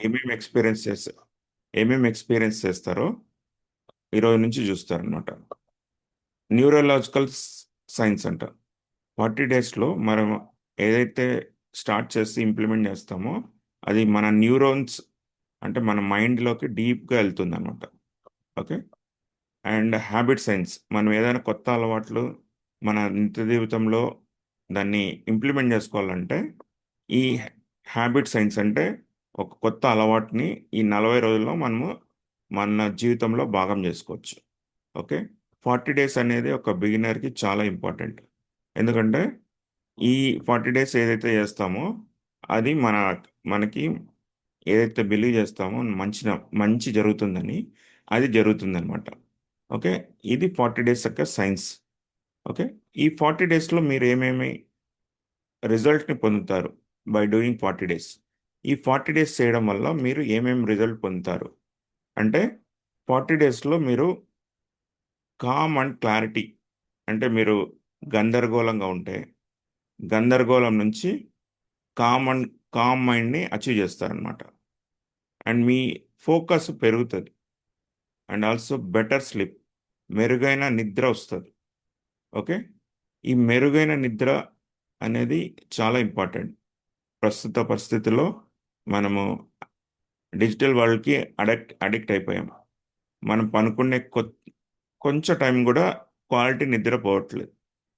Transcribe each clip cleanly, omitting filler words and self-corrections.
ఏమేమి ఎక్స్పీరియన్స్ చేస్తారు, ఏమేమి ఎక్స్పీరియన్స్ చేస్తారో ఈరోజు నుంచి చూస్తారనమాట. న్యూరలాజికల్ సైన్స్ అంట. 40 డేస్లో మనం ఏదైతే స్టార్ట్ చేసి ఇంప్లిమెంట్ చేస్తామో అది మన న్యూరోన్స్, అంటే మన మైండ్లోకి డీప్గా వెళ్తుంది అనమాట. ఓకే. అండ్ హ్యాబిట్ సైన్స్, మనం ఏదైనా కొత్త అలవాట్లు మన నిత్య జీవితంలో దాన్ని ఇంప్లిమెంట్ చేసుకోవాలంటే ఈ హ్యాబిట్ సైన్స్ అంటే ఒక కొత్త అలవాటుని ఈ 40 రోజుల్లో మనము మన జీవితంలో భాగం చేసుకోవచ్చు. ఓకే. 40 డేస్ అనేది ఒక బిగినర్కి చాలా ఇంపార్టెంట్. ఎందుకంటే ఈ 40 డేస్ ఏదైతే చేస్తామో అది మనకి ఏదైతే బిలీవ్ చేస్తామో మంచి జరుగుతుందని, అది జరుగుతుందన్నమాట. ఓకే. ఇది 40 డేస్ యొక్క సైన్స్. ఓకే. ఈ 40 డేస్లో మీరు ఏమేమి రిజల్ట్ని పొందుతారు బై డూయింగ్ 40 డేస్? ఈ 40 డేస్ చేయడం వల్ల మీరు ఏమేమి రిజల్ట్ పొందుతారు అంటే, 40 డేస్లో మీరు కామ్ అండ్ క్లారిటీ, అంటే మీరు గందరగోళంగా ఉంటే గందరగోళం నుంచి కామ్ అండ్ కామ్ మైండ్ని అచీవ్ చేస్తారనమాట. అండ్ మీ ఫోకస్ పెరుగుతుంది. అండ్ ఆల్సో బెటర్ స్లీప్, మెరుగైన నిద్ర వస్తుంది. ఓకే. ఈ మెరుగైన నిద్ర అనేది చాలా ఇంపార్టెంట్. ప్రస్తుత పరిస్థితుల్లో మనము డిజిటల్ వరల్డ్కి అడిక్ట్ అయిపోయాం. మనం పనుకునే కొంచెం టైం కూడా క్వాలిటీ నిద్ర పోవట్లేదు.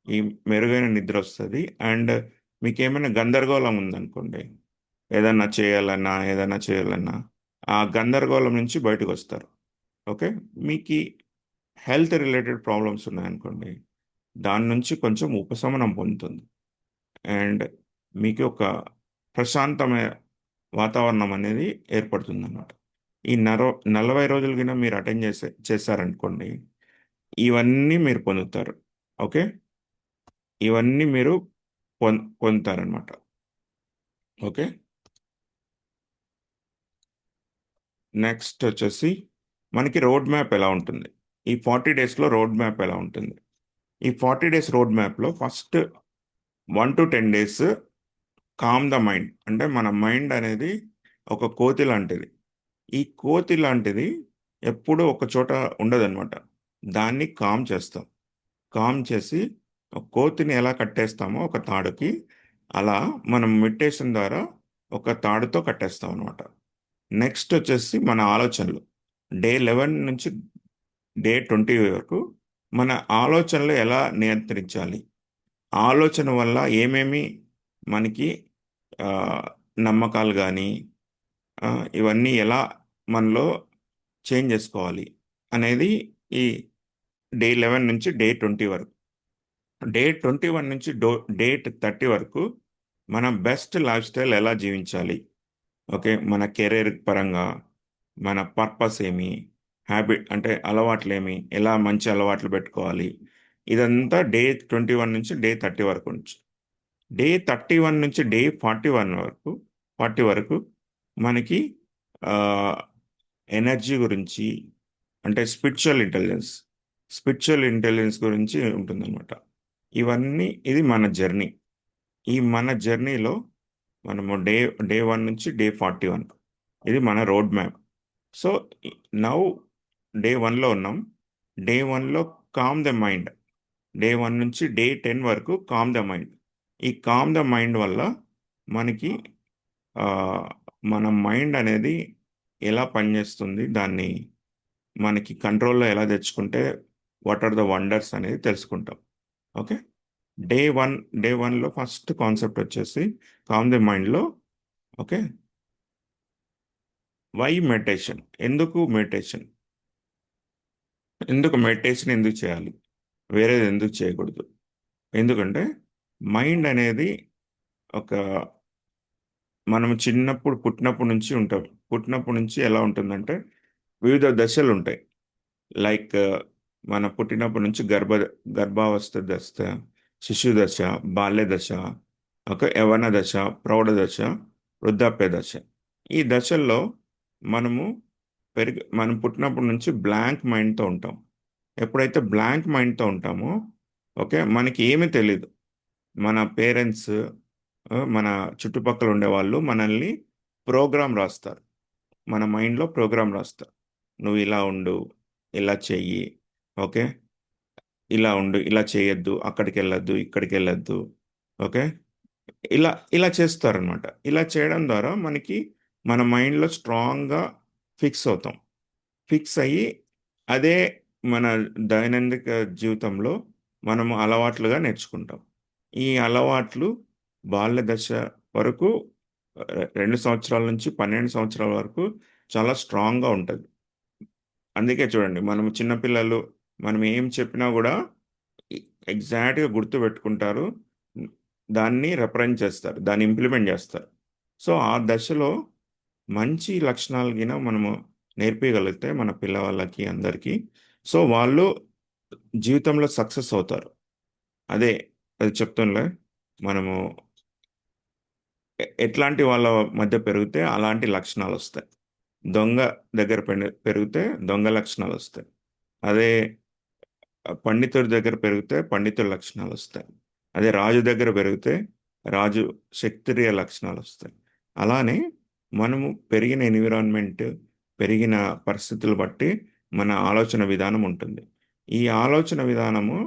ఈ మెరుగైన నిద్ర వస్తుంది. అండ్ మీకు ఏమైనా గందరగోళం ఉందనుకోండి, ఏదైనా చేయాలన్నా ఆ గందరగోళం నుంచి బయటకు వస్తారు. ఓకే. మీకు హెల్త్ రిలేటెడ్ ప్రాబ్లమ్స్ ఉన్నాయనుకోండి, దాని నుంచి కొంచెం ఉపశమనం పొందుతుంది. అండ్ మీకు ఒక ప్రశాంతమైన వాతావరణం అనేది ఏర్పడుతుంది అన్నమాట. ఈ 40 రోజులు కింద మీరు అటెండ్ చేశారనుకోండి, ఇవన్నీ మీరు పొందుతారు. ఓకే. ఇవన్నీ మీరు పొందుతారనమాట. ఓకే. నెక్స్ట్ వచ్చేసి మనకి రోడ్ మ్యాప్ ఎలా ఉంటుంది, ఈ 40 డేస్లో రోడ్ మ్యాప్ ఎలా ఉంటుంది? ఈ 40 డేస్ రోడ్ మ్యాప్లో first 1 to 10 days calm the mind, అంటే మన మైండ్ అనేది ఒక కోతి లాంటిది. ఈ కోతి లాంటిది ఎప్పుడూ ఒక చోట ఉండదన్నమాట. దాన్ని కామ్ చేస్తాం. కామ్ చేసి ఒక కోతిని ఎలా కట్టేస్తామో ఒక తాడుకి, అలా మనం మెడిటేషన్ ద్వారా ఒక తాడుతో కట్టేస్తాం అనమాట. నెక్స్ట్ వచ్చేసి మన ఆలోచనలు. డే 11 నుంచి డే 20 వరకు మన ఆలోచనలు ఎలా నియంత్రించాలి, ఆలోచన వల్ల ఏమేమి మనకి ఆ, నమ్మకాలు కానీ ఇవన్నీ ఎలా మనలో చేంజ్ చేసుకోవాలి అనేది ఈ డే 11 నుంచి డే 20 వరకు. డే 21 నుంచి డే 30 వరకు మన బెస్ట్ లైఫ్ స్టైల్ ఎలా జీవించాలి. ఓకే. మన కెరీర్ పరంగా మన పర్పస్ ఏమి, హ్యాబిట్ అంటే అలవాట్లేమి, ఎలా మంచి అలవాట్లు పెట్టుకోవాలి, ఇదంతా డే 21 నుంచి డే 30 వరకు నుంచి. డే 31 నుంచి డే 40 వరకు మనకి ఎనర్జీ గురించి, అంటే స్పిరిచువల్ ఇంటెలిజెన్స్ గురించి ఉంటుందన్నమాట. ఇది మన జర్నీ. ఈ మన జర్నీలో మనము డే 1 నుంచి డే 41, ఇది మన road map. So now day 1లో ఉన్నాం. డే 1లో కామ్ ద మైండ్. డే 1 నుంచి డే 10 వరకు కామ్ ద మైండ్. ఈ కామ్ ద మైండ్ వల్ల మనకి ఆ, మన మైండ్ అనేది ఎలా పనిచేస్తుంది, దాన్ని మనకి కంట్రోల్లో ఎలా తెచ్చుకుంటే వాట్ ఆర్ ద వండర్స్ అనేది తెలుసుకుంటాం. ఓకే. డే వన్ డే 1లో ఫస్ట్ కాన్సెప్ట్ వచ్చేసి కామ్ ది మైండ్లో. ఓకే. వై మెడిటేషన్, ఎందుకు మెడిటేషన్ ఎందుకు చేయాలి, వేరేది ఎందుకు చేయకూడదు? ఎందుకంటే మైండ్ అనేది ఒక మనం పుట్టినప్పటి నుంచి ఉంటాం. పుట్టినప్పటి నుంచి ఎలా ఉంటుందంటే వివిధ దశలు ఉంటాయి. లైక్ మన పుట్టినప్పటి నుంచి గర్భావస్థ దశ, శిశు దశ, బాల్య దశ, ఒక యవ్వన దశ, ప్రౌఢ దశ, వృద్ధాప్య దశ. ఈ దశల్లో మనము మనం పుట్టినప్పటి నుంచి బ్లాంక్ మైండ్తో ఉంటాం. ఎప్పుడైతే బ్లాంక్ మైండ్తో ఉంటామో, ఓకే, మనకి ఏమీ తెలియదు. మన పేరెంట్స్, మన చుట్టుపక్కల ఉండేవాళ్ళు మనల్ని ప్రోగ్రామ్ రాస్తారు. మన మైండ్లో ప్రోగ్రామ్ రాస్తారు. నువ్వు ఇలా ఉండు, ఇలా చెయ్యి, ఓకే, ఇలా ఉండు, ఇలా చేయొద్దు, అక్కడికి వెళ్ళొద్దు, ఇక్కడికి వెళ్ళొద్దు, ఓకే, ఇలా ఇలా చేస్తారనమాట. ఇలా చేయడం ద్వారా మనకి మన మైండ్లో స్ట్రాంగ్గా ఫిక్స్ అవుతాం. ఫిక్స్ అయ్యి అదే మన దైనందిక జీవితంలో మనము అలవాట్లుగా నేర్చుకుంటాం. ఈ అలవాట్లు బాల్య దశ వరకు 2 సంవత్సరాల నుంచి 12 సంవత్సరాల వరకు చాలా స్ట్రాంగ్గా ఉంటుంది. అందుకే చూడండి, మనం చిన్నపిల్లలు మనం ఏం చెప్పినా కూడా ఎగ్జాక్ట్గా గుర్తు పెట్టుకుంటారు. దాన్ని రిప్రజెంట్ చేస్తారు, దాన్ని ఇంప్లిమెంట్ చేస్తారు. సో ఆ దశలో మంచి లక్షణాలు గిన మనము నేర్పించగలిగితే మన పిల్లవాళ్ళకి అందరికీ, సో వాళ్ళు జీవితంలో సక్సెస్ అవుతారు. అదే అది చెప్తుండే, మనము ఎట్లాంటి వాళ్ళ మధ్య పెరిగితే అలాంటి లక్షణాలు వస్తాయి. దొంగ దగ్గర పెరిగితే దొంగ లక్షణాలు వస్తాయి. అదే పండితుడి దగ్గర పెరిగితే పండితుడి లక్షణాలు వస్తాయి. అదే రాజు దగ్గర పెరిగితే రాజు క్షత్రియ లక్షణాలు వస్తాయి. అలానే మనము పెరిగిన ఎన్విరాన్మెంట్, పెరిగిన పరిస్థితులు బట్టి మన ఆలోచన విధానం ఉంటుంది. ఈ ఆలోచన విధానము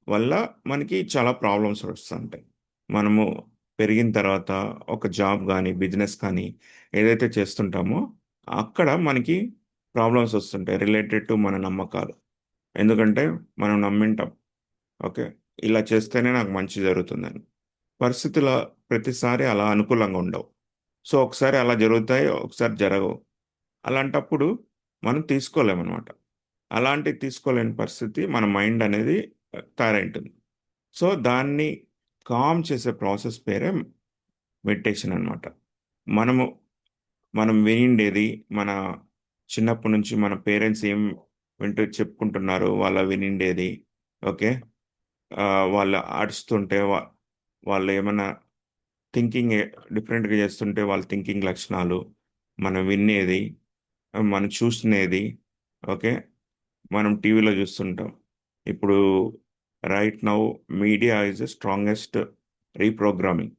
వల్ల మనకి చాలా ప్రాబ్లమ్స్ వస్తుంటాయి. మనము పెరిగిన తర్వాత ఒక జాబ్ కానీ బిజినెస్ కానీ ఏదైతే చేస్తుంటామో అక్కడ మనకి ప్రాబ్లమ్స్ వస్తుంటాయి రిలేటెడ్ టు మన నమ్మకాలు. ఎందుకంటే మనం నమ్మింటాం, ఓకే, ఇలా చేస్తేనే నాకు మంచి జరుగుతుందని. పరిస్థితుల ప్రతిసారి అలా అనుకూలంగా ఉండవు. సో ఒకసారి అలా జరుగుతాయి, ఒకసారి జరగవు. అలాంటప్పుడు మనం తీసుకోలేమన్నమాట. అలాంటి తీసుకోలేని పరిస్థితి మన మైండ్ అనేది తయారైంటుంది. సో దాన్ని కామ్ చేసే ప్రాసెస్ పేరే మెడిటేషన్ అన్నమాట. మనము మనం వినిండేది, మన చిన్నప్పటి నుంచి మన పేరెంట్స్ ఏం వింటూ చెప్పుకుంటున్నారు వాళ్ళ వినిండేది, ఓకే, వాళ్ళు అరుస్తుంటే వాళ్ళు ఏమైనా థింకింగ్ డిఫరెంట్గా చేస్తుంటే వాళ్ళ థింకింగ్ లక్షణాలు, మనం వినేది, మనం చూసినది, ఓకే, మనం టీవీలో చూస్తుంటాం. ఇప్పుడు right now media is the strongest reprogramming.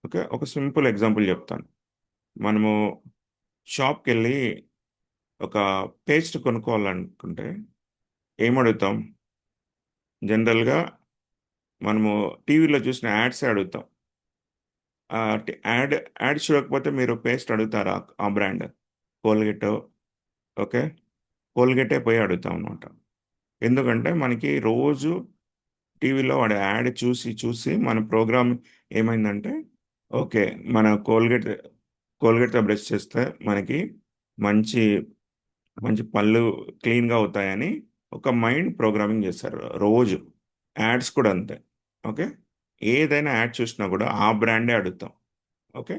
Okay, ఒక సింపుల్ ఎగ్జాంపుల్ చెప్తాను. మనము షాప్కి వెళ్ళి ఒక పేస్ట్ కొనుక్కోవాలనుకుంటే ఏమడుగుతాం? జనరల్గా మనము టీవీలో చూసిన యాడ్సే అడుగుతాం. ఆ యాడ్ యాడ్ చూడకపోతే మీరు పేస్ట్ అడుగుతారా? ఆ బ్రాండ్ కోల్గేట్, ఓకే, కోల్గేటే పోయి అడుగుతాం అనమాట. ఎందుకంటే మనకి రోజు టీవీలో వాడు యాడ్ చూసి చూసి మన ప్రోగ్రామ్ ఏమైందంటే, ఓకే, మన కోల్గేట్తో బ్రష్ చేస్తే మనకి మంచి మంచి పళ్ళు క్లీన్గా అవుతాయని ఒక మైండ్ ప్రోగ్రామింగ్ చేశారు రోజు. యాడ్స్ కూడా అంతే, ఓకే, ఏదైనా యాడ్ చూసినా కూడా ఆ బ్రాండే అడుగుతాం, okay.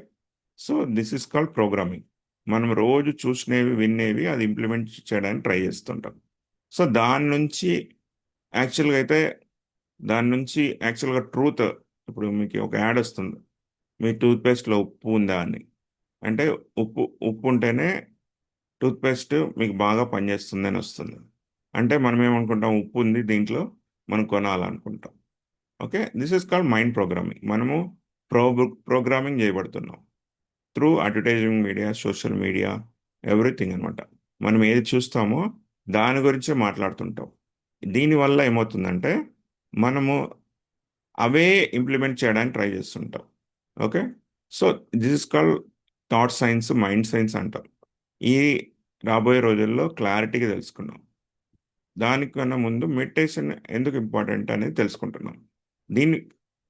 So this is called programming. మనం రోజు చూసినవి వినేవి అది ఇంప్లిమెంట్ చేయడానికి ట్రై చేస్తుంటాం. సో యాక్చువల్గా అయితే దాని నుంచి యాక్చువల్గా ట్రూత్, ఇప్పుడు మీకు ఒక యాడ్ వస్తుంది, మీ టూత్పేస్ట్లో ఉప్పు ఉందా అని. అంటే ఉప్పు ఉప్పు ఉంటేనే టూత్పేస్ట్ మీకు బాగా పనిచేస్తుంది అని వస్తుంది. అంటే మనం ఏమనుకుంటాం, ఉప్పు ఉంది దీంట్లో, మనం కొనాలనుకుంటాం. Okay, this is called mind programming. మనము ప్రో ప్రోగ్రామింగ్ చేయబడుతున్నాం through advertising media, social media, everything అనమాట. మనం ఏది చూస్తామో దాని గురించే మాట్లాడుతుంటాం. దీనివల్ల ఏమవుతుందంటే మనము అవే ఇంప్లిమెంట్ చేయడానికి ట్రై చేస్తుంటాం, okay. So this is called thought science, mind science అంటాం. ఈ రాబోయే రోజుల్లో క్లారిటీగా తెలుసుకున్నాం. దానికన్నా ముందు మెడిటేషన్ ఎందుకు ఇంపార్టెంట్ అనేది తెలుసుకుంటున్నాం. దీన్ని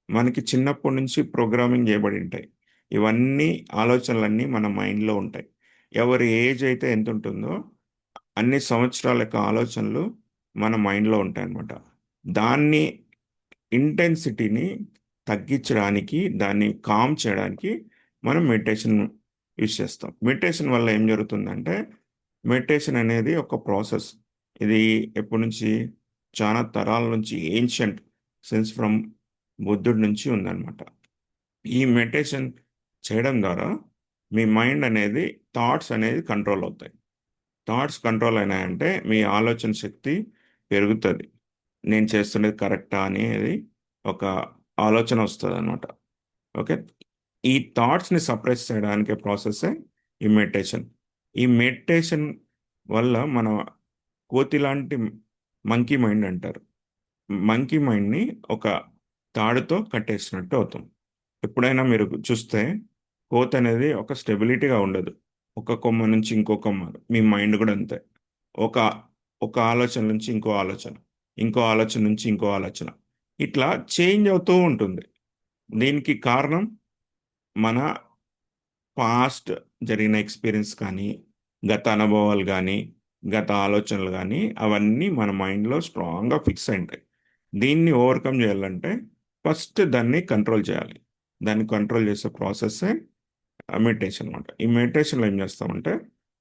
మనకి చిన్నప్పటి నుంచి ప్రోగ్రామింగ్ చేయబడి ఉంటాయి. ఇవన్నీ ఆలోచనలన్నీ మన మైండ్లో ఉంటాయి. ఎవరి ఏజ్ అయితే ఎంత ఉంటుందో అన్ని సంవత్సరాల యొక్క ఆలోచనలు మన మైండ్లో ఉంటాయి అన్నమాట. దాన్ని ఇంటెన్సిటీని తగ్గించడానికి, దాన్ని కామ్ చేయడానికి మనం మెడిటేషన్ యూజ్ చేస్తాం. మెడిటేషన్ వల్ల ఏం జరుగుతుందంటే, మెడిటేషన్ అనేది ఒక ప్రాసెస్. ఇది ఎప్పటి నుంచి, చాలా తరాల నుంచి, ఏన్షియంట్ సిన్స్ ఫ్రమ్ బుద్ధుడి నుంచి ఉందన్నమాట. ఈ మెడిటేషన్ చేయడం ద్వారా మీ మైండ్ అనేది, థాట్స్ అనేది కంట్రోల్ అవుతాయి. థాట్స్ కంట్రోల్ అయినాయంటే మీ ఆలోచన శక్తి పెరుగుతుంది. నేను చేస్తున్నది కరెక్టా అనేది ఒక ఆలోచన వస్తుంది అనమాట, ఓకే. ఈ థాట్స్ని సప్రెస్ చేయడానికి ప్రాసెస్సే ఈ మెడిటేషన్. ఈ మెడిటేషన్ వల్ల మన కోతి లాంటి మంకీ మైండ్ అంటారు. మంకీ మైండ్ని ఒక తాడుతో కట్టేసినట్టు అవుతుంది. ఎప్పుడైనా మీరు చూస్తే కోతి అనేది ఒక స్టెబిలిటీగా ఉండదు. ఒక కొమ్మ నుంచి ఇంకో కొమ్మ. మీ మైండ్ కూడా అంతే. ఒక ఒక ఆలోచన నుంచి ఇంకో ఆలోచన, ఇంకో ఆలోచన నుంచి ఇంకో ఆలోచన, ఇట్లా చేంజ్ అవుతూ ఉంటుంది. దీనికి కారణం మన పాస్ట్ జరిగిన ఎక్స్పీరియన్స్ కానీ, గత అనుభవాలు కానీ, గత ఆలోచనలు కానీ, అవన్నీ మన మైండ్లో స్ట్రాంగ్గా ఫిక్స్ అయి ఉంటాయి. దీన్ని ఓవర్కమ్ చేయాలంటే ఫస్ట్ దాన్ని కంట్రోల్ చేయాలి. దాన్ని కంట్రోల్ చేసే ప్రాసెస్సే మెడిటేషన్ అనమాట. ఈ మెడిటేషన్లో ఏం చేస్తామంటే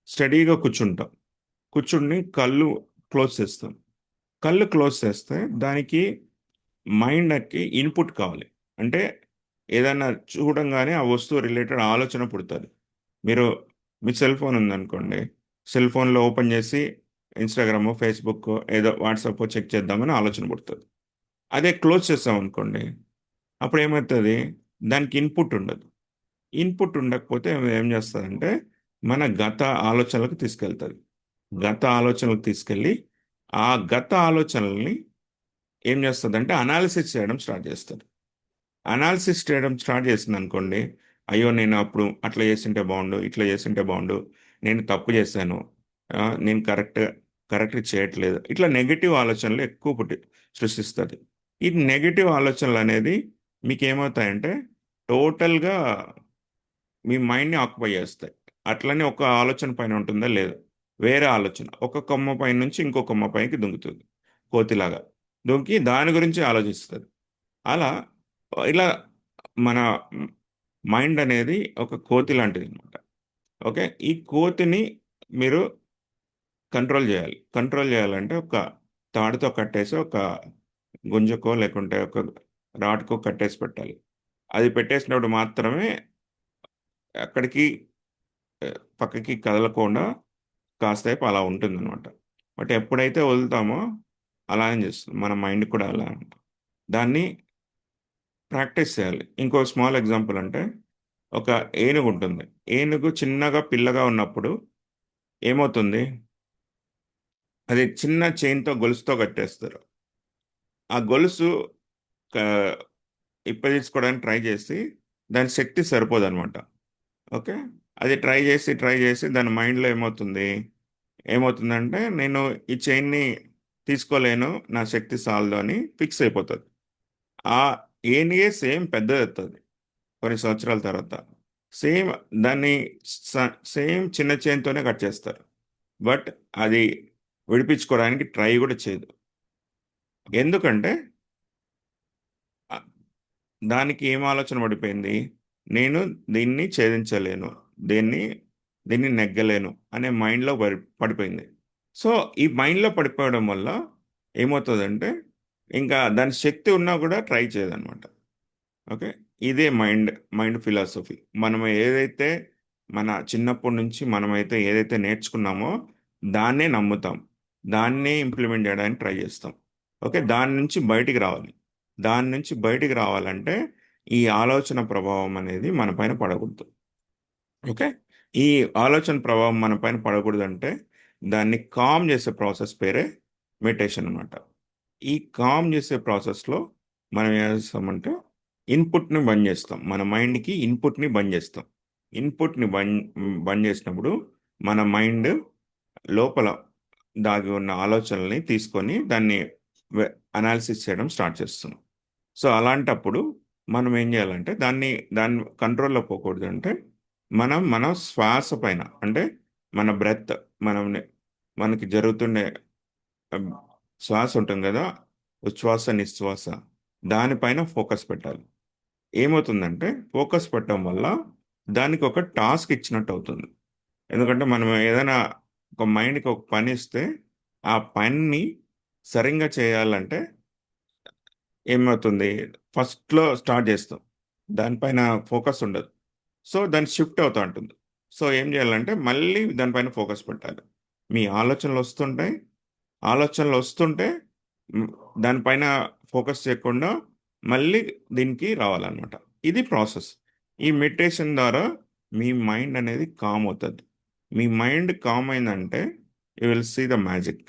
స్టడీగా కూర్చుంటాం. కూర్చుని కళ్ళు క్లోజ్ చేస్తాం. కళ్ళు క్లోజ్ చేస్తే దానికి మైండ్కి ఇన్పుట్ కావాలి. అంటే ఏదైనా చూడంగానే ఆ వస్తువు రిలేటెడ్ ఆలోచన పుడుతుంది. మీరు మీ సెల్ ఫోన్ ఉందనుకోండి, సెల్ ఫోన్లో ఓపెన్ చేసి ఇన్స్టాగ్రామ్, ఫేస్బుక్, ఏదో వాట్సాప్ చెక్ చేద్దామని ఆలోచన పుడుతుంది. అదే క్లోజ్ చేస్తామనుకోండి, అప్పుడు ఏమవుతుంది, దానికి ఇన్పుట్ ఉండదు. ఇన్పుట్ ఉండకపోతే ఏం చేస్తుందంటే మన గత ఆలోచనలకు తీసుకెళ్తుంది. గత ఆలోచనలకు తీసుకెళ్ళి ఆ గత ఆలోచనల్ని ఏం చేస్తుందంటే అనాలిసిస్ చేయడం స్టార్ట్ చేస్తుంది. అనాలిసిస్ చేయడం స్టార్ట్ చేసింది అనుకోండి, అయ్యో నేను అప్పుడు అట్లా చేసింటే బాగుండు, ఇట్లా చేసింటే బాగుండు, నేను తప్పు చేశాను, నేను కరెక్ట్ చేయట్లేదు, ఇట్లా నెగిటివ్ ఆలోచనలు ఎక్కువ సృష్టిస్తుంది. ఈ నెగిటివ్ ఆలోచనలు అనేది మీకు ఏమవుతాయంటే టోటల్గా మీ మైండ్ని ఆక్యుపై చేస్తాయి. అట్లనే ఒక ఆలోచన పైన ఉంటుందా లేదు, వేరే ఆలోచన ఒక కొమ్మ పైన నుంచి ఇంకో కొమ్మ పైకి దుంకుతుంది, కోతిలాగా దుంకి దాని గురించి ఆలోచిస్తుంది. అలా ఇలా మన మైండ్ అనేది ఒక కోతి లాంటిది అనమాట. ఓకే, ఈ కోతిని మీరు కంట్రోల్ చేయాలి. కంట్రోల్ చేయాలంటే ఒక తాడుతో కట్టేసి ఒక గుంజకో లేకుంటే ఒక రాడ్కో కట్టేసి పెట్టాలి. అది పెట్టేసినప్పుడు మాత్రమే అక్కడికి పక్కకి కదలకుండా కాసేపు అలా ఉంటుందన్నమాట. బట్ ఎప్పుడైతే వదులుతామో అలానే చేస్తుంది. మన మైండ్ కూడా అలా దాన్ని ప్రాక్టీస్ చేయాలి. ఇంకో స్మాల్ ఎగ్జాంపుల్ అంటే ఒక ఏనుగు ఉంటుంది. ఏనుగు చిన్నగా పిల్లగా ఉన్నప్పుడు ఏమవుతుంది, అది చిన్న చైన్‌తో గొలుసుతో కట్టేస్తారు. ఆ గొలుసు క ఇప్పదీసుకోవడానికి ట్రై చేసి దాని శక్తి సరిపోదనమాట. ఓకే. అది ట్రై చేసి దాని మైండ్‌లో ఏమవుతుందంటే నేను ఈ చైన్‌ని తీసుకోలేను, నా శక్తి సాలదు అని ఫిక్స్ అయిపోతది. ఆ ఏనుగే సేమ్ పెద్దదవుతది కొన్ని సంవత్సరాల తర్వాత. సేమ్ దాన్ని స సేమ్ చిన్న చైన్‌తోనే కట్ చేస్తారు. బట్ అది విడిపించుకోవడానికి ట్రై కూడా చేయదు. ఎందుకంటే ఆహ్, దానికి ఏం ఆలోచన పడిపోయింది, నేను దీన్ని ఛేదించలేను, దీన్ని దీన్ని నెగ్గలేను అనే మైండ్‌లో పడిపోయింది. సో, ఈ మైండ్‌లో పడిపోవడం వల్ల ఏమవుతదంటే, ఇంకా దాని శక్తి ఉన్నా కూడా ట్రై చేయదనమాట. ఓకే. ఇదే మైండ్ ఫిలాసఫీ. మనం ఏదైతే మన చిన్నప్పటి నుంచి మనమైతే ఏదైతే నేర్చుకున్నామో దాన్నే నమ్ముతాం. దాన్నే ఇంప్లిమెంట్ చేయడానికి ట్రై చేస్తాం. ఓకే. దాని నుంచి బయటికి రావాలి. దాని నుంచి బయటికి రావాలంటే ఈ ఆలోచన ప్రభావం అనేది మన పైన పడకూడదు. ఓకే. ఈ ఆలోచన ప్రభావం మన పైన పడకూడదంటే దాన్ని కామ్ చేసే ప్రాసెస్ పేరే మెడిటేషన్ అనమాట. ఈ కామ్ చేసే ప్రాసెస్‌లో మనం ఏం చేస్తామంటే ఇన్పుట్‌ని బంద్ చేస్తాం. మన మైండ్‌కి ఇన్పుట్‌ని బంద్ చేస్తాం. ఇన్పుట్‌ని బంద్ చేసినప్పుడు మన మైండ్ లోపల దాగి ఉన్న ఆలోచనల్ని తీసుకొని దాన్ని వె అనాలిసిస్ చేయడం స్టార్ట్ చేస్తుంది. సో, అలాంటప్పుడు మనం ఏం చేయాలంటే దాన్ని కంట్రోల్‌లో పోకూడదంటే మన శ్వాస పైన అంటే మన బ్రెత్ మనం మనకి జరుగుతుండే ఆహ్, శ్వాస ఉంటుంది గదా! ఉచ్ఛ్వాస, నిశ్వాస దానిపైన ఫోకస్ పెట్టాలి. ఏమవుతుందంటే ఫోకస్ పెట్టడం వల్ల దానికి ఒక టాస్క్ ఇచ్చినట్టు అవుతుంది. ఎందుకంటే మనం ఏదైనా ఒక మైండ్‌కి ఒక పని ఇస్తే ఆ పనిని సరింగా చేయాలంటే ఏమవుతుంది, ఫస్ట్‌లో స్టార్ట్ చేస్తాం. దానిపైన ఫోకస్ ఉండదు. సో, దాన్ని షిఫ్ట్ అవుతా ఉంటుంది. సో, ఏం చేయాలంటే మళ్ళీ దానిపైన ఫోకస్ పెట్టాలి. మీ ఆలోచనలొస్తుంటాయి. ఆలోచనలొస్తుంటే హ్మ్, దానిపైన ఫోకస్ చేయకుండా మళ్ళీ దీనికి రావాలన్నమాట. ఇది ప్రాసెస్. ఈ మెడిటేషన్ ద్వారా మీ మైండ్ అనేది కామ్ అవుతది. మీ మైండ్ కామ్ అయిందంటే you will see the magic.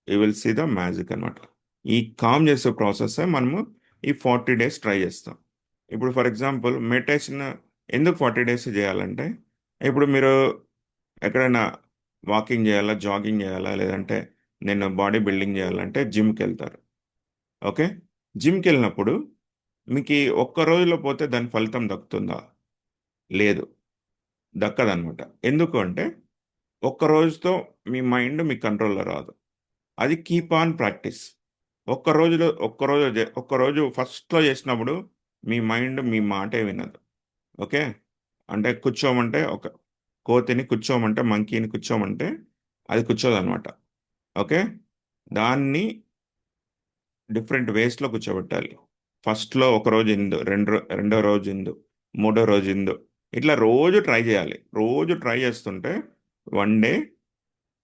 You will see the magic అనమాట. ఈ కామ్ చేసే ప్రాసెస్ మనము ఈ 40 days ట్రై చేస్తాం. ఇప్పుడు ఫర్ ఎగ్జాంపుల్ మెడిటేషన్ ఎందుకు 40 days చేయాలంటే, ఇప్పుడు మీరు ఎక్కడైనా వాకింగ్ చేయాలా, జాగింగ్ చేయాలా, లేదంటే నేను బాడీ బిల్డింగ్ చేయాలంటే జిమ్కి వెళ్తారు. ఓకే, జిమ్కి వెళ్ళినప్పుడు మీకు ఈ ఒక్క రోజులో పోతే దాని ఫలితం దక్కుతుందా? లేదు, దక్కదనమాట. ఎందుకు అంటే ఒక్క రోజుతో మీ మైండ్ మీ కంట్రోల్లో రాదు. అది కీప్ ఆన్ ప్రాక్టీస్. ఒక్క రోజు ఫస్ట్లో చేసినప్పుడు మీ మైండ్ మీ మాటే వినదు. ఓకే, అంటే కూర్చోమంటే ఒక కోతిని కూర్చోమంటే, మంకీని కూర్చోమంటే అది కూర్చోదనమాట. ఓకే, దాన్ని డిఫరెంట్ వేస్లో కూర్చోబెట్టాలి. ఫస్ట్లో ఒక రోజు ఇందు, రెండో రోజు ఇందు, మూడో రోజు ఇందు, ఇట్లా రోజు ట్రై చేయాలి. రోజు ట్రై చేస్తుంటే వన్ డే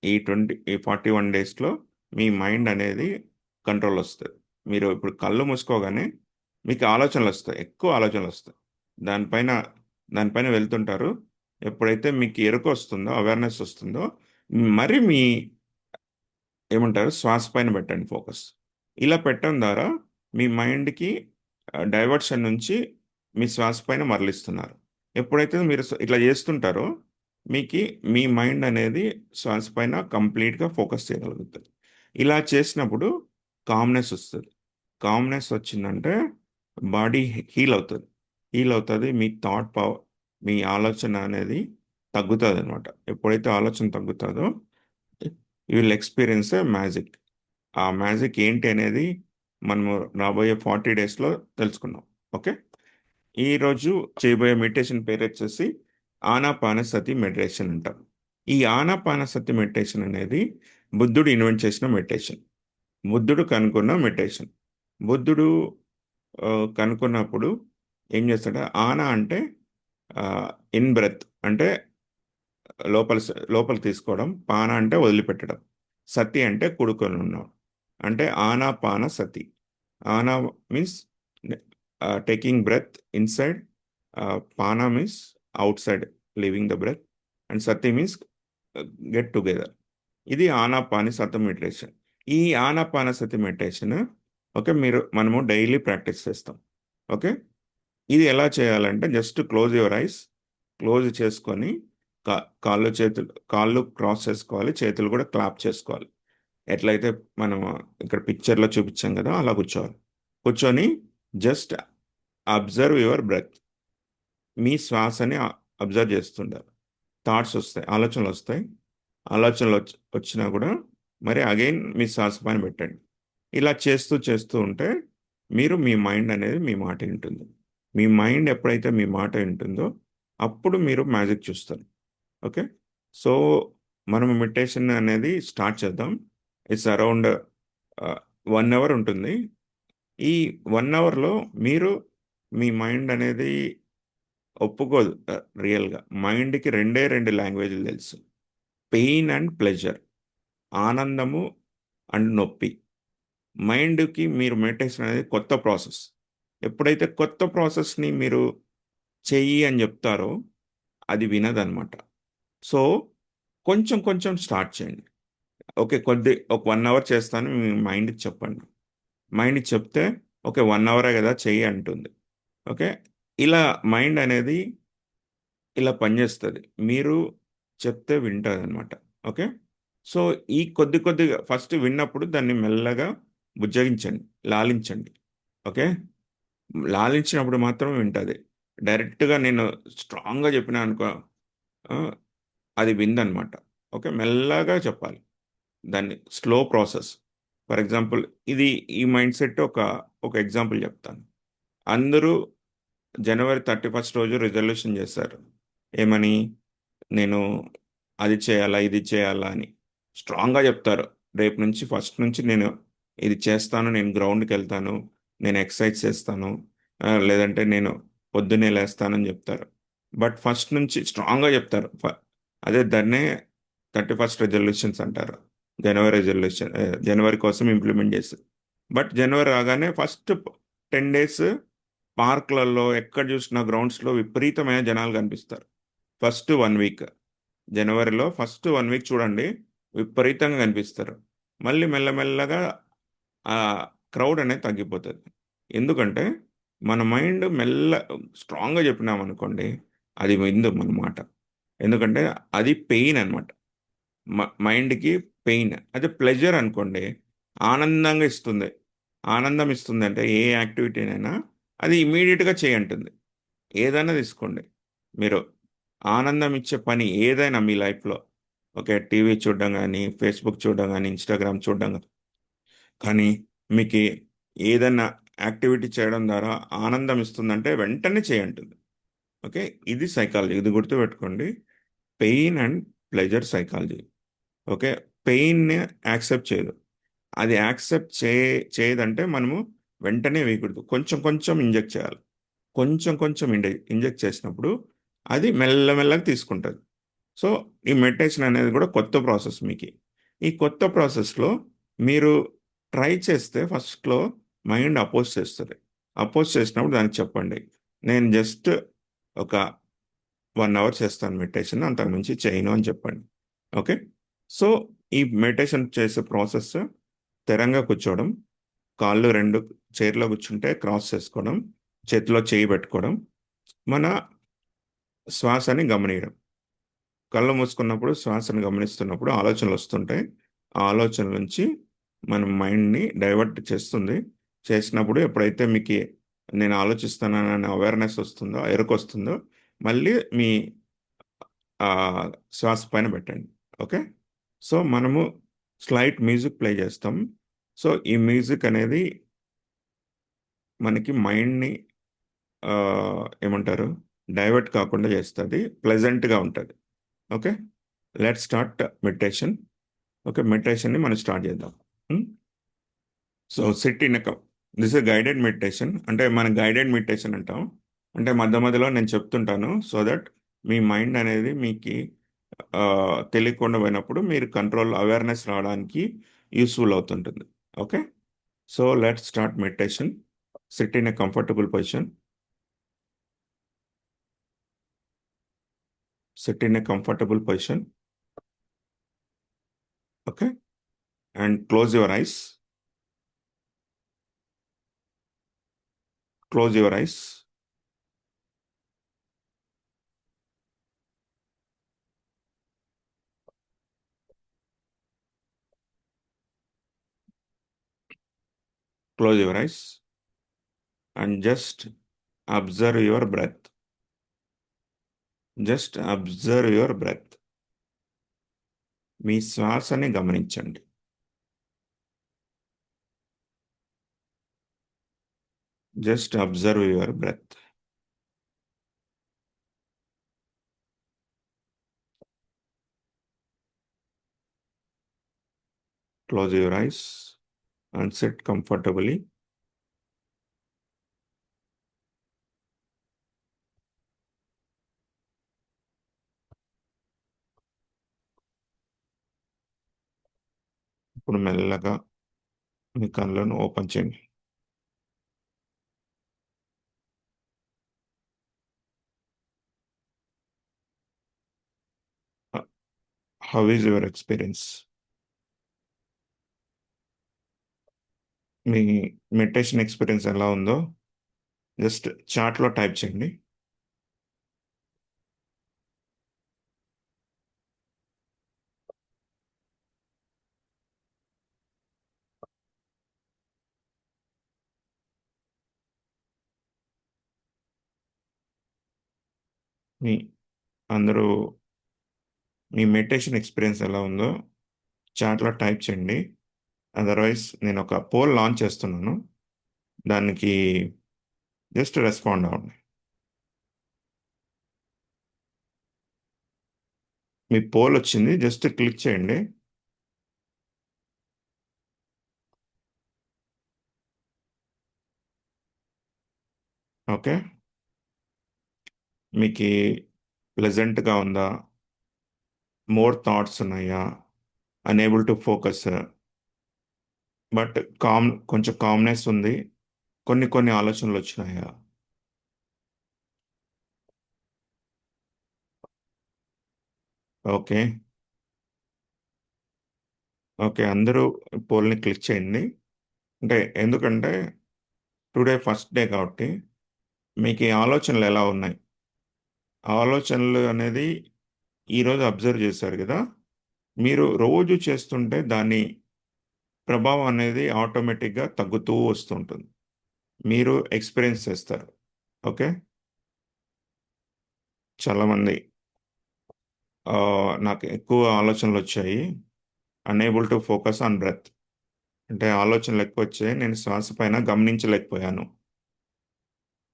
ఈ 41 daysలో మీ మైండ్ అనేది కంట్రోల్ వస్తుంది. మీరు ఇప్పుడు కళ్ళు మూసుకోగానే మీకు ఆలోచనలు వస్తాయి, ఎక్కువ ఆలోచనలు వస్తాయి. దానిపైన దానిపైన వెళ్తుంటారు. ఎప్పుడైతే మీకు ఎరుక వస్తుందో, అవేర్నెస్ వస్తుందో, మరి మీ ఏమంటారు శ్వాస పైన పెట్టండి ఫోకస్. ఇలా పెట్టడం ద్వారా మీ మైండ్కి డైవర్షన్ నుంచి మీ శ్వాస పైన మరలిస్తున్నారు. ఎప్పుడైతే మీరు ఇట్లా చేస్తుంటారో మీకు మీ మైండ్ అనేది శ్వాస పైన కంప్లీట్గా ఫోకస్ చేయగలుగుతుంది. ఇలా చేసినప్పుడు కామ్నెస్ వస్తుంది. కామ్నెస్ వచ్చిందంటే బాడీ హీల్ అవుతుంది. హీల్ అవుతుంది, మీ థాట్ పవర్, మీ ఆలోచన అనేది తగ్గుతుంది అనమాట. ఎప్పుడైతే ఆలోచన తగ్గుతుందో you will experience a magic. ఆ మ్యాజిక్ ఏంటి అనేది మనము రాబోయే 40 daysలో తెలుసుకున్నాం. ఓకే, ఈరోజు చేయబోయే మెడిటేషన్ పేరు వచ్చేసి ఆనాపానసతి మెడిటేషన్ అంటాం. ఈ ఆనాపానసతి మెడిటేషన్ అనేది బుద్ధుడు ఇన్వెంట్ చేసిన మెడిటేషన్. బుద్ధుడు కనుక్కున్న మెడిటేషన్. బుద్ధుడు ఆ, కనుక్కున్నప్పుడు ఏం చేస్తాడు? ఆనా అంటే ఇన్ బ్రెత్ అంటే లోపల లోపల తీసుకోవడం, పాన అంటే వదిలిపెట్టడం, సతి అంటే కూడుకొని ఉన్నాం. అంటే Anapana Sati. Ana means taking breath inside, pana means outside leaving the breath, and sati means get together. ఇది ఆనాపాని సతి మెడిటేషన్. ఈ ఆనాపాన సతి మెడిటేషన్ ఓకే మనము డైలీ ప్రాక్టీస్ చేస్తాం. ఓకే, ఇది ఎలా చేయాలంటే just close your eyes. Close చేసుకొని కాళ్ళు క్రాస్ చేసుకోవాలి, చేతులు కూడా క్లాప్ చేసుకోవాలి. ఎట్లయితే మనం ఇక్కడ పిక్చర్లో చూపించాం కదా, అలా కూర్చోవాలి. కూర్చొని జస్ట్ అబ్జర్వ్ యువర్ బ్రెత్. మీ శ్వాసని అబ్జర్వ్ చేస్తుండాలి. థాట్స్ వస్తాయి, ఆలోచనలు వస్తాయి. ఆలోచనలు వచ్చినా కూడా మరి అగైన్ మీ శ్వాస పైన పెట్టండి. ఇలా చేస్తూ చేస్తూ ఉంటే మీ మైండ్ అనేది మీ మాట వింటుంది. మీ మైండ్ ఎప్పుడైతే మీ మాట వింటుందో అప్పుడు మీరు మ్యాజిక్ చూస్తారు. ఓకే, సో మనం మెడిటేషన్ అనేది స్టార్ట్ చేద్దాం. ఇట్స్ అరౌండ్ 1 hour ఉంటుంది. ఈ 1 hourలో మీరు మీ మైండ్ అనేది ఒప్పుకోదు. రియల్గా మైండ్కి రెండే రెండు లాంగ్వేజ్లు తెలుసు: పెయిన్ అండ్ ప్లెజర్. ఆనందము అండ్ నొప్పి. మైండ్కి మీరు మెడిటేషన్ అనేది కొత్త ప్రాసెస్. ఎప్పుడైతే కొత్త ప్రాసెస్ని మీరు చెయ్యి అని చెప్తారో అది వినదనమాట. సో కొంచెం కొంచెం స్టార్ట్ చేయండి. ఓకే, ఒక 1 hour చేస్తాను మీ మైండ్కి చెప్పండి. మైండ్కి చెప్తే ఓకే 1 hour కదా చెయ్యి అంటుంది. ఓకే, ఇలా మైండ్ అనేది ఇలా పనిచేస్తుంది. మీరు చెప్తే వింటుంది అనమాట. ఓకే, సో ఈ కొద్ది కొద్దిగా ఫస్ట్ విన్నప్పుడు దాన్ని మెల్లగా బుజ్జగించండి, లాలించండి. ఓకే, లాలించినప్పుడు మాత్రం వింటుంది. డైరెక్ట్గా నేను స్ట్రాంగ్గా చెప్పినా అనుకో, ఆ, అది విందనమాట. ఓకే, మెల్లగా చెప్పాలి. దాన్ని స్లో ప్రాసెస్. ఫర్ ఎగ్జాంపుల్ ఇది ఈ మైండ్ సెట్ ఒక ఎగ్జాంపుల్ చెప్తాను. అందరూ January 31 రోజు రిజల్యూషన్ చేస్తారు. ఏమని? నేను అది చేయాలా, ఇది చేయాలా అని స్ట్రాంగ్గా చెప్తారు. రేపు నుంచి ఫస్ట్ నుంచి నేను ఇది చేస్తాను, నేను గ్రౌండ్కి వెళ్తాను, నేను ఎక్సర్సైజ్ చేస్తాను, లేదంటే నేను పొద్దున్నే లేస్తానని చెప్తారు. బట్ ఫస్ట్ నుంచి స్ట్రాంగ్గా చెప్తారు. అదే దాన్నే 31 రెజల్యూషన్స్ అంటారు. జనవరి కోసం ఇంప్లిమెంట్ చేస్తారు. బట్ జనవరి రాగానే ఫస్ట్ 10 days పార్క్లలో ఎక్కడ చూసిన గ్రౌండ్స్లో విపరీతమైన జనాలు కనిపిస్తారు. ఫస్ట్ 1 week జనవరిలో ఫస్ట్ 1 వీక్ చూడండి, విపరీతంగా కనిపిస్తారు. మళ్ళీ మెల్లమెల్లగా ఆ క్రౌడ్ అనేది తగ్గిపోతుంది. ఎందుకంటే మన మైండ్ స్ట్రాంగ్గా చెప్పినామనుకోండి, అది విందు మన మాట. ఎందుకంటే అది పెయిన్ అనమాట. మైండ్కి పెయిన్. అదే ప్లెజర్ అనుకోండి, ఆనందంగా ఇస్తుంది. ఆనందం ఇస్తుంది అంటే ఏ యాక్టివిటీనైనా అది ఇమీడియట్గా చేయంటుంది. ఏదైనా తీసుకోండి మీరు, ఆనందం ఇచ్చే పని ఏదైనా మీ లైఫ్లో, ఓకే, టీవీ చూడడం కానీ, ఫేస్బుక్ చూడడం కానీ, ఇన్స్టాగ్రామ్ చూడడం కానీ, మీకు ఏదైనా యాక్టివిటీ చేయడం ద్వారా ఆనందం ఇస్తుందంటే వెంటనే చేయంటుంది. ఓకే, ఇది సైకాలజీ, ఇది గుర్తుపెట్టుకోండి. Pain and pleasure psychology. Okay, పెయిన్ని యాక్సెప్ట్ చేయదు. అది యాక్సెప్ట్ చేయదంటే మనము వెంటనే వేయకూడదు, కొంచెం కొంచెం ఇంజెక్ట్ చేయాలి. కొంచెం కొంచెం ఇంజెక్ట్ చేసినప్పుడు అది మెల్లమెల్లగా తీసుకుంటుంది. సో ఈ మెడిటేషన్ అనేది కూడా కొత్త ప్రాసెస్ మీకు. ఈ కొత్త ప్రాసెస్లో మీరు ట్రై చేస్తే ఫస్ట్లో మైండ్ అపోజ్ చేస్తుంది. అపోజ్ చేసినప్పుడు దానికి చెప్పండి, నేను జస్ట్ ఒక 1 అవర్ చేస్తాను మెడిటేషన్, అంతకుమించి చేయను అని చెప్పండి. ఓకే. సో ఈ మెడిటేషన్ చేసే ప్రాసెస్ స్థిరంగా కూర్చోవడం, కాళ్ళు రెండు చైర్లో కూర్చుంటే క్రాస్ చేసుకోవడం, చేతిలో చేయి పెట్టుకోవడం, మన శ్వాసని గమనియడం. కళ్ళు మూసుకున్నప్పుడు శ్వాసను గమనిస్తున్నప్పుడు ఆలోచనలు వస్తుంటాయి. ఆ ఆలోచనల నుంచి మన మైండ్ని డైవర్ట్ చేస్తుంది. చేసినప్పుడు ఎప్పుడైతే మీకు నేను ఆలోచిస్తున్నాననే అవేర్నెస్ వస్తుందో, ఎరుక వస్తుందో, మళ్ళీ మీ ఆ, శ్వాస పైన పెట్టండి. ఓకే. సో మనము స్లైట్ మ్యూజిక్ ప్లే చేస్తాం. సో ఈ మ్యూజిక్ అనేది మనకి మైండ్ని ఏమంటారు, డైవర్ట్ కాకుండా చేస్తుంది, ప్లెజెంట్గా ఉంటుంది. Okay, let start meditation. Okay, మెడిటేషన్ని మనం స్టార్ట్ చేద్దాం. So sit in this is guided meditation. అంటే మనం గైడెడ్ మెడిటేషన్ అంటాం. అంటే మధ్య మధ్యలో నేను చెప్తుంటాను సో దట్ మీ మైండ్ అనేది మీకు తెలియకుండా పోయినప్పుడు మీరు కంట్రోల్ అవేర్నెస్ రావడానికి యూస్ఫుల్ అవుతుంటుంది. Okay, so let start meditation. SIT in a comfortable position. Sit in a comfortable position. Okay. And close your eyes. Close your eyes. Close your eyes. And just observe your breath. Just observe your breath. మీ శ్వాసని గమనించండి. Just observe your breath. Close your eyes and sit comfortably. ఇప్పుడు మెల్లగా మీ కళ్ళను open చేయండి. How is your experience? Me meditation experience ఎలా ఉందో just చాట్లో type చేయండి. మీ అందరూ మీ మెడిటేషన్ ఎక్స్పీరియన్స్ ఎలా ఉందో చాట్లో టైప్ చేయండి. అదర్వైజ్ నేను ఒక పోల్ లాంచ్ చేస్తున్నాను, దానికి జస్ట్ రెస్పాండ్ అవ్వండి. మీ పోల్ వచ్చింది, జస్ట్ క్లిక్ చేయండి. ఓకే, మీకు ప్లెజెంట్గా ఉందా, మోర్ థాట్స్ ఉన్నాయా, అనేబుల్ టు ఫోకస్, బట్ కొంచెం కామ్నెస్ ఉంది, కొన్ని కొన్ని ఆలోచనలు వచ్చినాయా? ఓకే. ఓకే. అందరూ పోల్‌ని క్లిక్ చేయండి. అంటే ఎందుకంటే టుడే ఫస్ట్ డే కాబట్టి మీకు ఈ ఆలోచనలు ఎలా ఉన్నాయి? ఆలోచనలు అనేది ఈరోజు అబ్జర్వ్ చేశారు గదా! మీరు రోజు చేస్తుంటే దాని ప్రభావం అనేది ఆటోమేటిక్‌గా తగ్గుతూ వస్తుంటుంది. మీరు ఎక్స్‌పీరియన్స్ చేస్తారు. ఓకే. చాలామంది నాకు ఎక్కువ ఆలోచనలొచ్చాయి. Unable to focus on breath. అంటే ఆలోచనలు ఎక్కువొచ్చాయి. నేను శ్వాస పైన గమనించలేకపోయాను.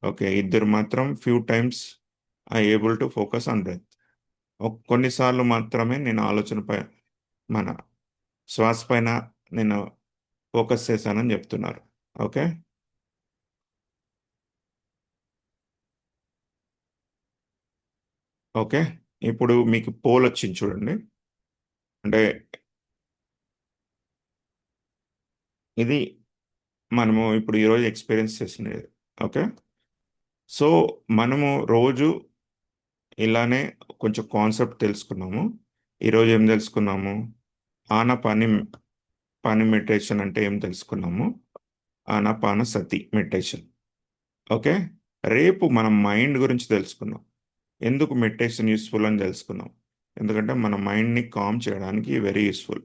ఓకే. ఇద్దరు మాత్రం few times able to focus on breath. కొన్ని సార్లు మాత్రమే నేను మన శ్వాస పైన నేను ఫోకస్ చేశానని జెప్తున్నారు. ఓకే. ఓకే. ఇప్పుడు మీకు పోలొచ్చింది చూడండి. అంటే ఇది మనము ఇప్పుడు ఈరోజు ఎక్స్‌పీరియన్స్ చేసినది. ఓకే. సో, మనము రోజు ఇలానే కొంచెం కాన్సెప్ట్ తెలుసుకున్నాము. ఈరోజు ఏం తెలుసుకున్నాము? ఆనపాని పాని మెడిటేషన్ అంటే ఏం తెలుసుకున్నాము. ఆనాపానసతి మెడిటేషన్. ఓకే. రేపు మనం మైండ్ గురించి తెలుసుకుందాం. ఎందుకు మెడిటేషన్ యూజ్‌ఫుల్ అని తెలుసుకుందాం. ఎందుకంటే మన మైండ్‌ని కామ్ చేయడానికి వెరీ యూజ్‌ఫుల్.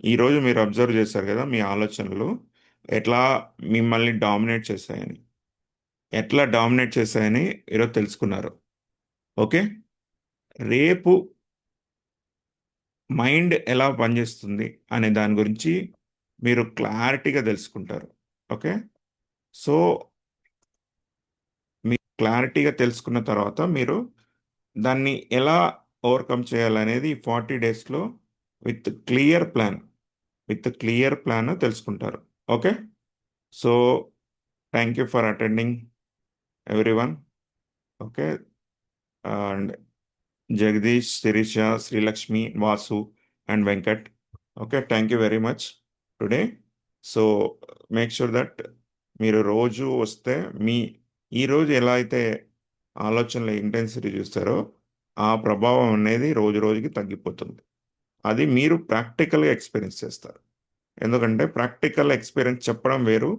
ఈరోజు మీరు అబ్జర్వ్ చేశారు కదా! మీ ఆలోచనలు ఎట్లా మిమ్మల్ని డామినేట్ చేశాయని. ఎట్లా డామినేట్ చేశాయని ఈరోజు తెలుసుకున్నారు. ఓకే. రేపు మైండ్ ఎలా పనిచేస్తుంది అనే దాని గురించి మీరు క్లారిటీగా తెలుసుకుంటారు. ఓకే. సో, మీరు క్లారిటీగా తెలుసుకున్న తర్వాత మీరు దాన్ని ఎలా ఓవర్‌కమ్ చేయాలనేది ఈ 40 డేస్‌లో విత్ క్లియర్ ప్లాన్, తెలుసుకుంటారు. Okay. So, thank you for attending everyone. Okay. And Jagadish, Sirisha, Srilakshmi, Vasu and Venkat. Okay. Thank you very much today. So, make sure that మీరు రోజు వస్తే మీ ఈరోజు ఎలా అయితే ఆలోచనల ఇంటెన్సిటీ చూస్తారో, ఆ ప్రభావం అనేది రోజు రోజుకి తగ్గిపోతుంది. అది మీరు ప్రాక్టికల్‌గా ఎక్స్‌పీరియన్స్ చేస్తారు. ఎందుకంటే ప్రాక్టికల్ ఎక్స్‌పీరియన్స్ చెప్పడం వేరు.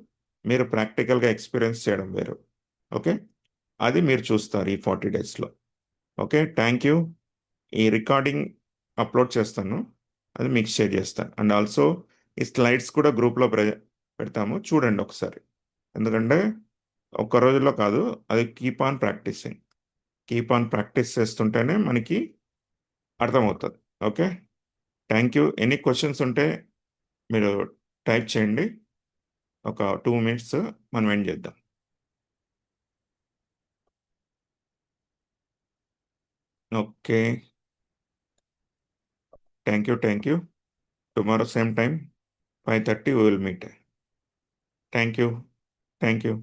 మీరు ప్రాక్టికల్‌గా ఎక్స్‌పీరియన్స్ చేయడం వేరు. ఓకే. అది మీరు చూస్తారు ఈ 40 డేస్‌లో. ఓకే. Thank you. ఈ రికార్డింగ్ అప్‌లోడ్ చేస్తాను. అది మీకు షేర్ చేస్తాను. అండ్ ఆల్సో ఈ స్లైడ్స్ కూడా గ్రూప్‌లో పెడతాము. చూడండి ఒకసారి. ఎందుకంటే ఒక్క రోజులో కాదు. అది keep on practising. Keep on practice చేస్తుంటేనే మనకి అర్థమవుతది. Okay. Thank you. Any questions ఉంటే మీరు టైప్ చేయండి. ఒక 2 మినిట్స్ మనం ఎండ్ చేద్దాం. Okay. Thank you. Thank you. Tomorrow same time 5:30 we will meet. Thank you. Thank you.